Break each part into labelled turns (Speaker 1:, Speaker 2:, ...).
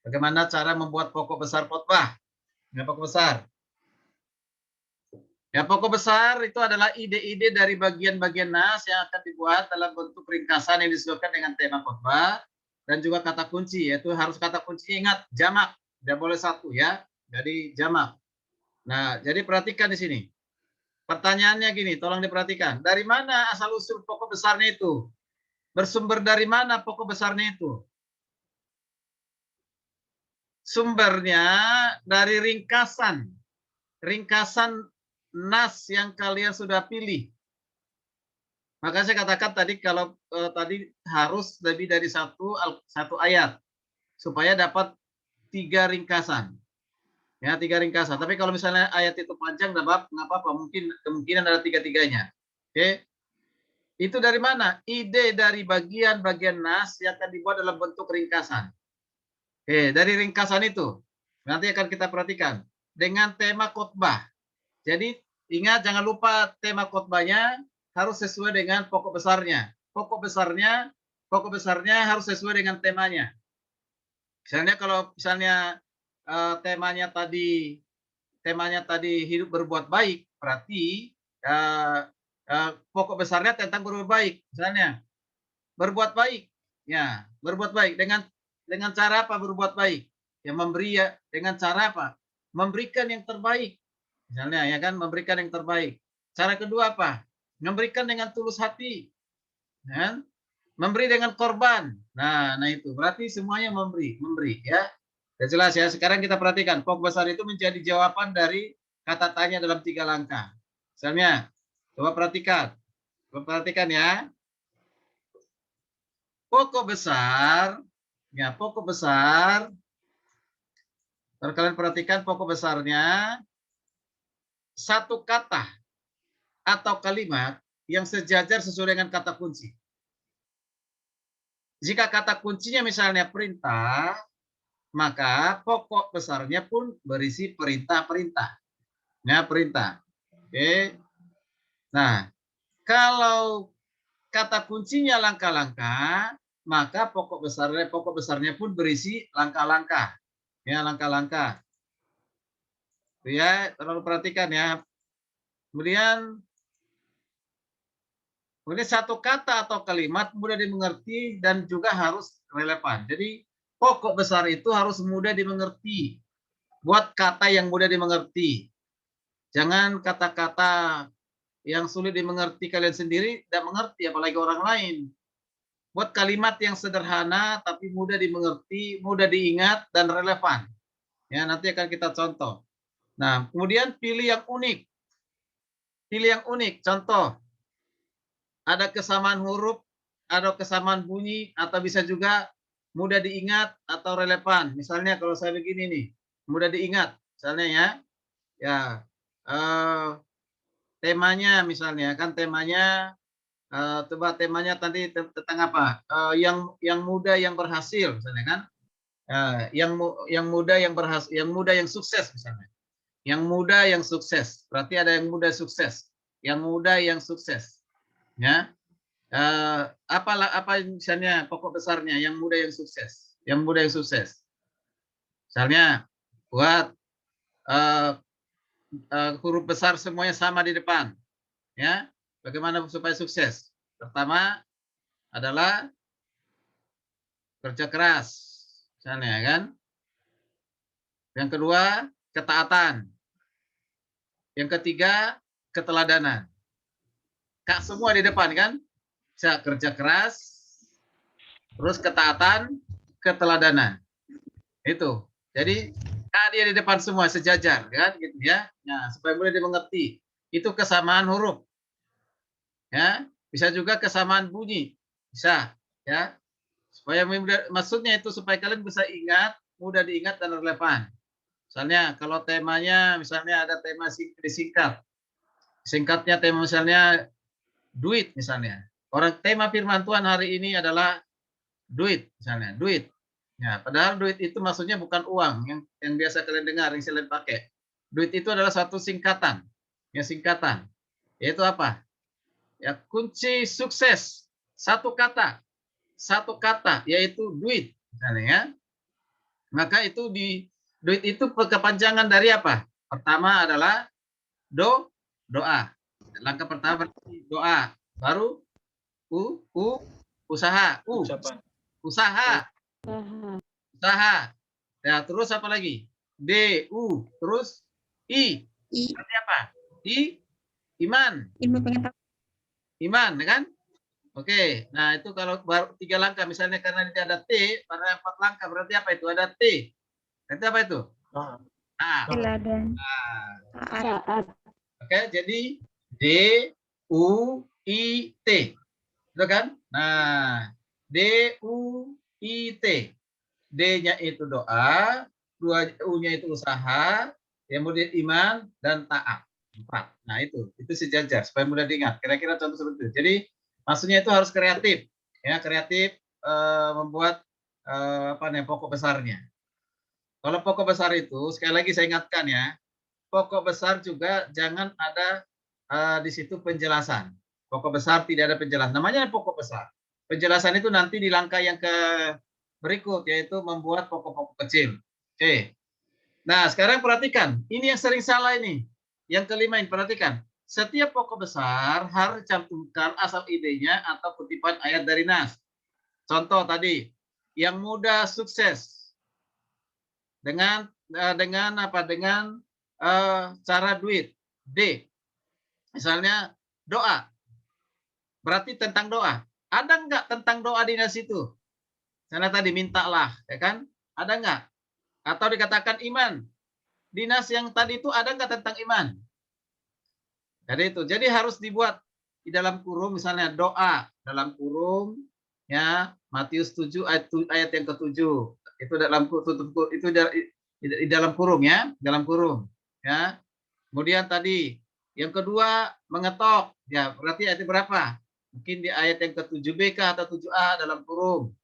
Speaker 1: Bagaimana cara membuat pokok besar khotbah? Ya, pokok besar. Ya, pokok besar itu adalah ide-ide dari bagian-bagian nas yang akan dibuat dalam bentuk ringkasan yang disesuaikan dengan tema khotbah dan juga kata kunci, yaitu harus kata kunci ingat jamak, tidak boleh satu ya. Jadi jamak. Nah, jadi perhatikan di sini. Pertanyaannya gini, tolong diperhatikan. Dari mana asal usul pokok besarnya itu? Bersumber dari mana pokok besarnya itu? Sumbernya dari ringkasan. Ringkasan nas yang kalian sudah pilih. Maka saya katakan tadi kalau tadi harus lebih dari satu ayat supaya dapat 3 ringkasan. Ya, 3 ringkasan. Tapi kalau misalnya ayat itu panjang nggak apa-apa, mungkin kemungkinan ada tiga-tiganya. Oke. Itu dari mana? Ide dari bagian-bagian nas yang akan dibuat dalam bentuk ringkasan. Oke, dari ringkasan itu nanti akan kita perhatikan dengan tema khotbah. Jadi ingat jangan lupa tema khotbahnya harus sesuai dengan pokok besarnya. Pokok besarnya harus sesuai dengan temanya. Misalnya kalau misalnya temanya tadi hidup berbuat baik, berarti pokok besarnya tentang berbuat baik. Misalnya berbuat baik, ya berbuat baik dengan cara apa berbuat baik? Ya memberi ya dengan cara apa? Memberikan yang terbaik. Misalnya ya kan memberikan yang terbaik. Cara kedua apa? Memberikan dengan tulus hati. Ya? Memberi dengan korban. Nah itu berarti semuanya memberi ya. Sudah jelas ya. Sekarang kita perhatikan pokok besar itu menjadi jawaban dari kata tanya dalam 3 langkah. Misalnya, coba perhatikan. Coba perhatikan ya. Pokok besar, ya pokok besar. Kalau kalian perhatikan pokok besarnya satu kata atau kalimat yang sejajar sesuai dengan kata kunci. Jika kata kuncinya misalnya perintah, maka pokok besarnya pun berisi perintah-perintah. Ya, perintah. Oke. Nah, kalau kata kuncinya langkah-langkah, maka pokok besarnya pun berisi langkah-langkah. Ya, langkah-langkah. Ya, terlalu perhatikan ya. Kemudian satu kata atau kalimat mudah dimengerti dan juga harus relevan. Jadi pokok besar itu harus mudah dimengerti. Buat kata yang mudah dimengerti. Jangan kata-kata yang sulit dimengerti kalian sendiri tidak mengerti, apalagi orang lain. Buat kalimat yang sederhana tapi mudah dimengerti, mudah diingat dan relevan. Ya, nanti akan kita contoh. Nah, kemudian pilih yang unik. Pilih yang unik. Contoh, ada kesamaan huruf, ada kesamaan bunyi, atau bisa juga mudah diingat atau relevan. Misalnya kalau saya begini nih, mudah diingat. Misalnya ya temanya misalnya kan temanya coba temanya tadi tentang apa? Yang muda yang berhasil misalnya kan? Yang muda yang berhasil, yang muda yang sukses misalnya. Yang muda yang sukses. Berarti ada yang muda sukses. Yang muda yang sukses. Ya. Apa misalnya pokok besarnya yang muda yang sukses. Yang muda yang sukses. Misalnya buat huruf besar semuanya sama di depan. Ya. Bagaimana supaya sukses? Pertama adalah kerja keras. Misalnya kan. Yang kedua, ketaatan. Yang ketiga, keteladanan. Kak semua di depan kan? Bisa kerja keras, terus ketaatan, keteladanan. Itu. Jadi Kak dia di depan semua sejajar kan gitu ya. Nah, supaya mudah dimengerti. Itu kesamaan huruf. Ya, bisa juga kesamaan bunyi. Bisa, ya. Supaya maksudnya itu supaya kalian bisa ingat, mudah diingat dan relevan. Misalnya kalau temanya misalnya ada tema disingkat. Singkatnya tema misalnya duit misalnya. Orang tema firman Tuhan hari ini adalah duit misalnya, duit. Ya, padahal duit itu maksudnya bukan uang yang biasa kalian dengar, yang kalian pakai. Duit itu adalah satu singkatan. Ya, singkatan. Yaitu apa? Ya, kunci sukses. Satu kata. Satu kata yaitu duit misalnya ya. Maka itu duit itu kepanjangan dari apa? Pertama adalah doa. Langkah pertama doa, baru usaha, usaha, usaha. Ya, terus apa lagi? Terus berarti apa? Iman. Iman, ya kan? Oke, nah itu kalau baru 3 langkah, misalnya karena tidak ada T, pada 4 langkah berarti apa itu? Ada T. Berarti apa itu?
Speaker 2: Teladan.
Speaker 1: Oke, jadi DUIT. Itu kan? Nah, DUIT. D-nya itu doa, U-nya itu usaha, kemudian iman dan taat. 4. Nah, itu sejajar supaya mudah diingat. Kira-kira contoh seperti itu. Jadi, maksudnya itu harus kreatif. Ya, kreatif membuat pokok besarnya. Kalau pokok besar itu, sekali lagi saya ingatkan ya, pokok besar juga jangan ada di situ penjelasan. Pokok besar tidak ada penjelasan. Namanya pokok besar. Penjelasan itu nanti di langkah yang berikut, yaitu membuat pokok-pokok kecil. Oke. Nah, sekarang perhatikan. Ini yang sering salah ini. Yang kelima ini, perhatikan. Setiap pokok besar harus dicantumkan asal idenya atau kutipan ayat dari Nas. Contoh tadi, yang mudah sukses. Dengan cara duit. D. Misalnya doa. Berarti tentang doa. Ada enggak tentang doa di Nas itu? Karena tadi mintalah, ya kan? Ada enggak? Atau dikatakan iman. Dinas yang tadi itu ada enggak tentang iman? Jadi itu. Jadi harus dibuat di dalam kurung, misalnya doa dalam kurung, ya Matius 7 ayat yang ke-7. Itu dalam itu di dalam kurung ya, dalam kurung. Ya. Kemudian tadi yang kedua mengetok. Ya, berarti ayat berapa? Mungkin di ayat yang ke-7b atau 7a dalam kurung.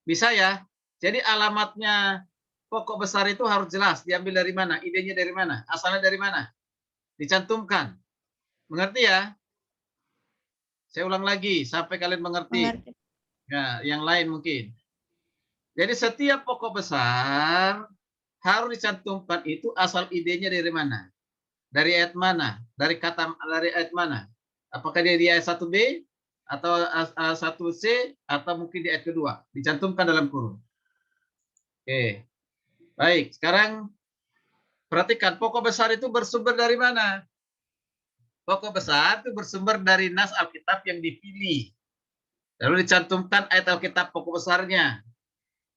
Speaker 1: Bisa ya. Jadi alamatnya pokok besar itu harus jelas. Diambil dari mana? Idenya dari mana? Asalnya dari mana? Dicantumkan. Mengerti ya? Saya ulang lagi sampai kalian mengerti. Ya, yang lain mungkin. Jadi setiap pokok besar harus dicantumkan itu asal idenya dari mana? Dari ayat mana? Dari ayat mana? Apakah dia di ayat 1b atau 1c atau mungkin di ayat kedua? Dicantumkan dalam kurung. Oke. Baik, sekarang perhatikan pokok besar itu bersumber dari mana? Pokok besar itu bersumber dari nas Alkitab yang dipilih. Lalu dicantumkan ayat Alkitab pokok besarnya.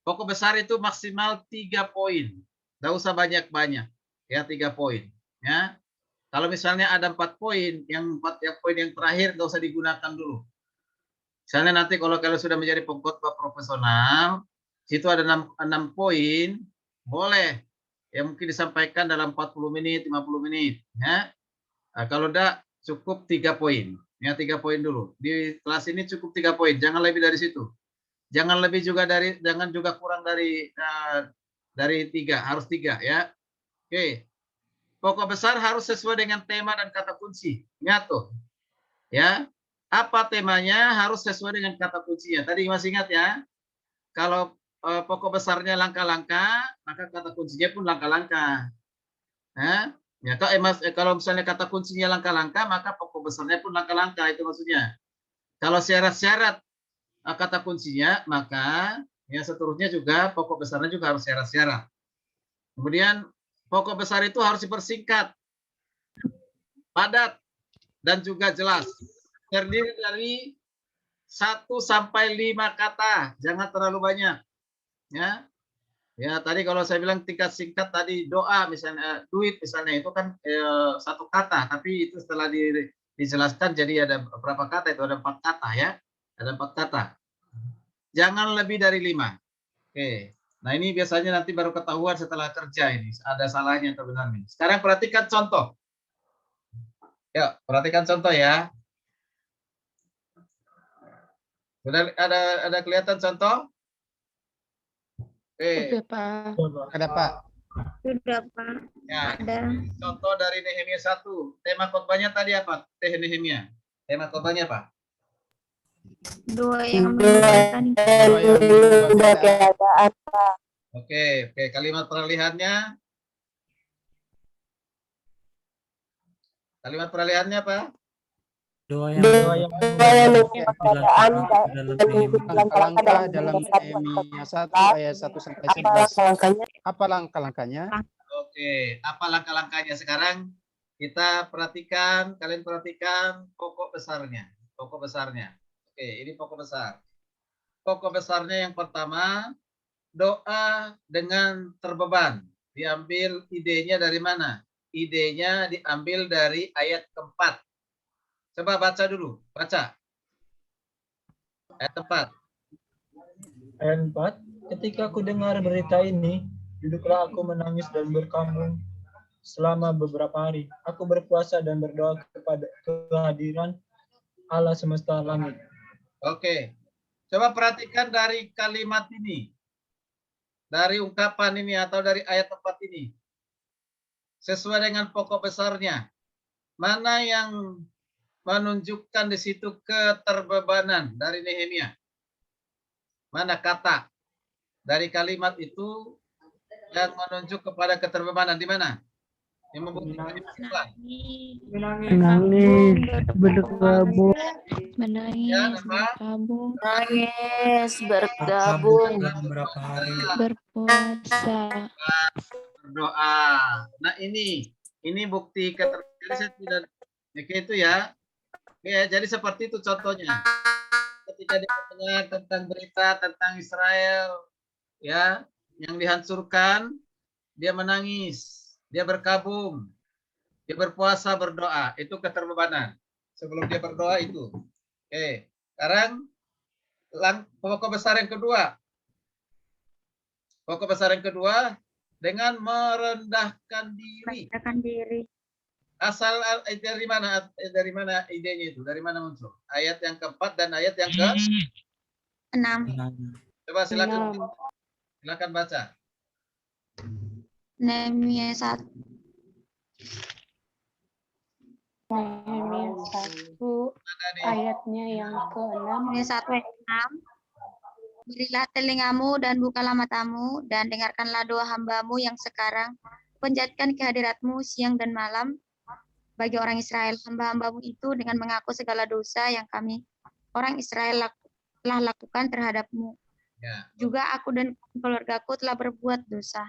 Speaker 1: Pokok besar itu maksimal 3 poin. Tidak usah banyak-banyak. Ya, 3 poin. Ya. Kalau misalnya ada 4 poin, yang poin yang terakhir nggak usah digunakan dulu. Misalnya nanti kalau kalian sudah menjadi pengkhotbah profesional, situ ada 6 poin, boleh. Ya mungkin disampaikan dalam 40 menit, 50 menit. Ya. Nah, kalau enggak, cukup 3 poin. Ya, 3 poin dulu. Di kelas ini cukup 3 poin, jangan lebih dari situ. Jangan juga kurang dari 3, harus 3 ya. Oke. Pokok besar harus sesuai dengan tema dan kata kunci. Ingat tuh. Ya. Apa temanya harus sesuai dengan kata kuncinya. Tadi masih ingat ya. Kalau pokok besarnya langkah-langkah, maka kata kuncinya pun langkah-langkah. Ya, kalau misalnya kata kuncinya langkah-langkah, maka pokok besarnya pun langkah-langkah, itu maksudnya. Kalau syarat-syarat kata kuncinya, maka ya seterusnya juga pokok besarnya juga harus syarat-syarat. Kemudian pokok besar itu harus dipersingkat, padat, dan juga jelas. Terdiri dari 1 sampai 5 kata, jangan terlalu banyak. Ya. Ya, tadi kalau saya bilang tingkat singkat tadi doa misalnya, duit misalnya itu kan 1 kata, tapi itu setelah dijelaskan jadi ada berapa kata itu, ada 4 kata ya. Ada 4 kata. Jangan lebih dari 5. Oke. Nah, ini biasanya nanti baru ketahuan setelah kerja ini, ada salahnya atau benarnya. Sekarang perhatikan contoh. Ya, perhatikan contoh ya. Sudah ada kelihatan contoh?
Speaker 2: Udah, Pak.
Speaker 3: Ada, Pak.
Speaker 2: Sudah, Pak.
Speaker 1: Ya,
Speaker 2: Ada.
Speaker 1: contoh dari Nehemia 1. Tema khotbahnya tadi apa? Nehemia. Tema khotbahnya apa?
Speaker 2: 2 yang meninggalkan
Speaker 3: Dua yang meninggalkan keadaan.
Speaker 1: Oke, kalimat peralihannya. Kalimat peralihannya apa?
Speaker 3: Doa yang
Speaker 4: langkah-langkah dalam Nehemia 1 ayat 1 sampai 11. Apa langkah-langkahnya?
Speaker 1: Oke, apa langkah-langkahnya sekarang? Kita perhatikan, kalian perhatikan pokok besarnya. Pokok besarnya. Oke, ini pokok besar. Pokok besarnya yang pertama, doa dengan terbeban. Diambil idenya dari mana? Idenya diambil dari ayat keempat. Coba baca dulu, baca. Ayat 4.
Speaker 5: Ayat 4, ketika aku dengar berita ini, duduklah aku menangis dan berkabung selama beberapa hari. Aku berpuasa dan berdoa kepada kehadiran Allah semesta langit.
Speaker 1: Oke, coba perhatikan dari kalimat ini. Dari ungkapan ini atau dari ayat 4 ini. Sesuai dengan pokok besarnya. Mana yang menunjukkan di situ keterbebanan dari Nehemia? Mana kata dari kalimat itu yang menunjuk kepada keterbebanan? Di mana? Yang membuktikan
Speaker 2: Menangis, berkabung.
Speaker 1: Ya, apa?
Speaker 2: Berkabung.
Speaker 6: Nangis, bergabung,
Speaker 3: berapa hari.
Speaker 2: Berpuasa.
Speaker 1: Berdoa. Nah ini bukti keterbebanan. Itu ya. Oke, jadi seperti itu contohnya. Ketika dia mendengar tentang berita tentang Israel, ya, yang dihancurkan, dia menangis, dia berkabung, dia berpuasa, berdoa. Itu keterbebanan. Sebelum dia berdoa itu. Oke, sekarang pokok besar yang kedua. Pokok besar yang kedua dengan merendahkan diri.
Speaker 2: Merendahkan diri.
Speaker 1: Asal dari mana idenya itu? Dari mana muncul? Ayat yang keempat dan ayat yang ke
Speaker 2: 6.
Speaker 1: Coba silakan baca.
Speaker 2: Nehemia 1.
Speaker 7: Nehemia 1 ayatnya yang ke-6.
Speaker 2: Nehemia 1 ayat 6. Berilah telingamu dan bukalah matamu dan dengarkanlah doa hambamu yang sekarang panjatkan kehadiratmu siang dan malam bagi orang Israel. Hamba-hambamu itu dengan mengaku segala dosa yang kami orang Israel telah lakukan terhadapmu.
Speaker 1: Ya.
Speaker 2: Juga aku dan keluargaku telah berbuat dosa.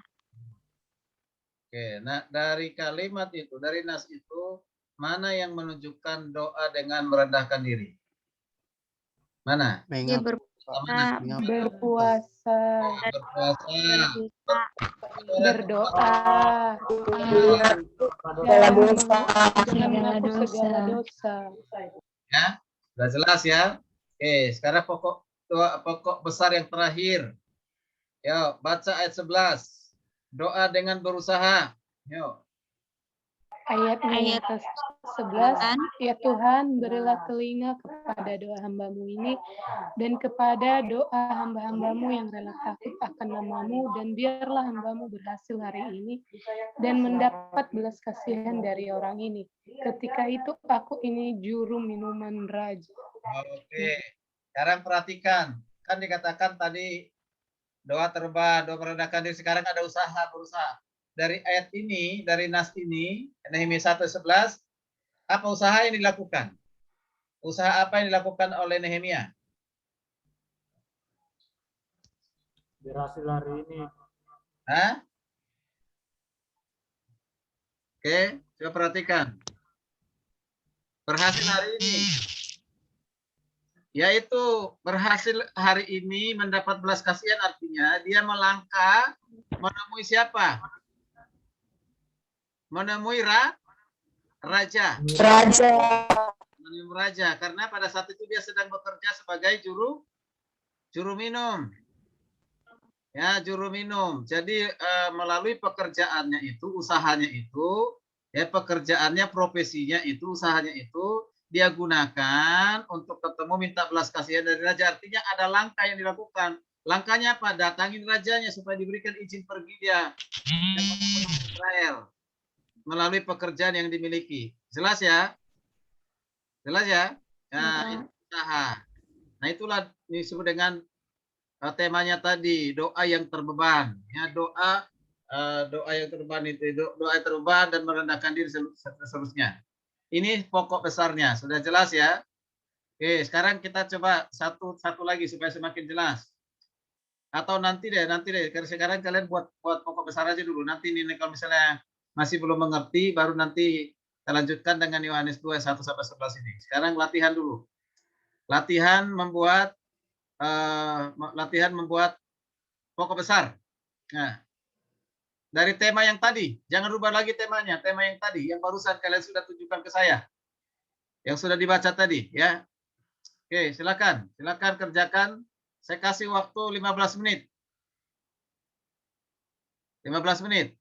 Speaker 1: Oke, nah dari kalimat itu, dari nas itu, mana yang menunjukkan doa dengan merendahkan diri? Mana?
Speaker 2: Dia berpuasa,
Speaker 7: Berpuasa,
Speaker 2: berdoa,
Speaker 7: dalam mengaku segala dosa.
Speaker 1: Ya, sudah jelas ya. Oke, sekarang pokok besar yang terakhir. Yuk, baca ayat 11. Doa dengan berusaha. Yuk.
Speaker 7: Ayatnya yang ke-11, ya Tuhan, berilah telinga kepada doa hambamu ini dan kepada doa hamba-hambamu yang rela takut akan namamu, dan biarlah hambamu berhasil hari ini dan mendapat belas kasihan dari orang ini. Ketika itu aku ini juru minuman raja.
Speaker 1: Oke, sekarang perhatikan. Kan dikatakan tadi doa terubah, doa merendahkan diri. Sekarang ada berusaha. Dari ayat ini, dari nas ini, Nehemia 1:11, apa usaha yang dilakukan? Usaha apa yang dilakukan oleh Nehemia?
Speaker 5: Berhasil hari ini.
Speaker 1: Hah? Oke, coba perhatikan. Berhasil hari ini. Yaitu berhasil hari ini mendapat belas kasihan, artinya dia melangkah menemui siapa? Menemui raja. Menemui raja, karena pada saat itu dia sedang bekerja sebagai juru minum. Ya, juru minum. Jadi melalui pekerjaannya itu, usahanya itu, ya pekerjaannya, profesinya itu, usahanya itu dia gunakan untuk ketemu minta belas kasihan dari raja. Artinya ada langkah yang dilakukan. Langkahnya apa? Datangin rajanya supaya diberikan izin pergi dia yang menemui Israel melalui pekerjaan yang dimiliki. Jelas ya? Jelas ya? Nah, itu usaha. Nah, itulah disebut dengan temanya tadi doa yang terbeban, ya doa yang terbeban itu doa yang terbeban dan merendahkan diri seterusnya. Ini pokok besarnya, sudah jelas ya. Oke, sekarang kita coba satu lagi supaya semakin jelas. Atau nanti deh, karena sekarang kalian buat pokok besar aja dulu. Nanti ini kalau misalnya masih belum mengerti, baru nanti kita lanjutkan dengan Yohanes 2 1 sampai 11 ini. Sekarang latihan dulu. Latihan membuat pokok besar. Nah, dari tema yang tadi, jangan rubah lagi temanya. Tema yang tadi, yang barusan kalian sudah tunjukkan ke saya, yang sudah dibaca tadi, ya. Oke, silakan kerjakan. Saya kasih waktu 15 menit. 15 menit.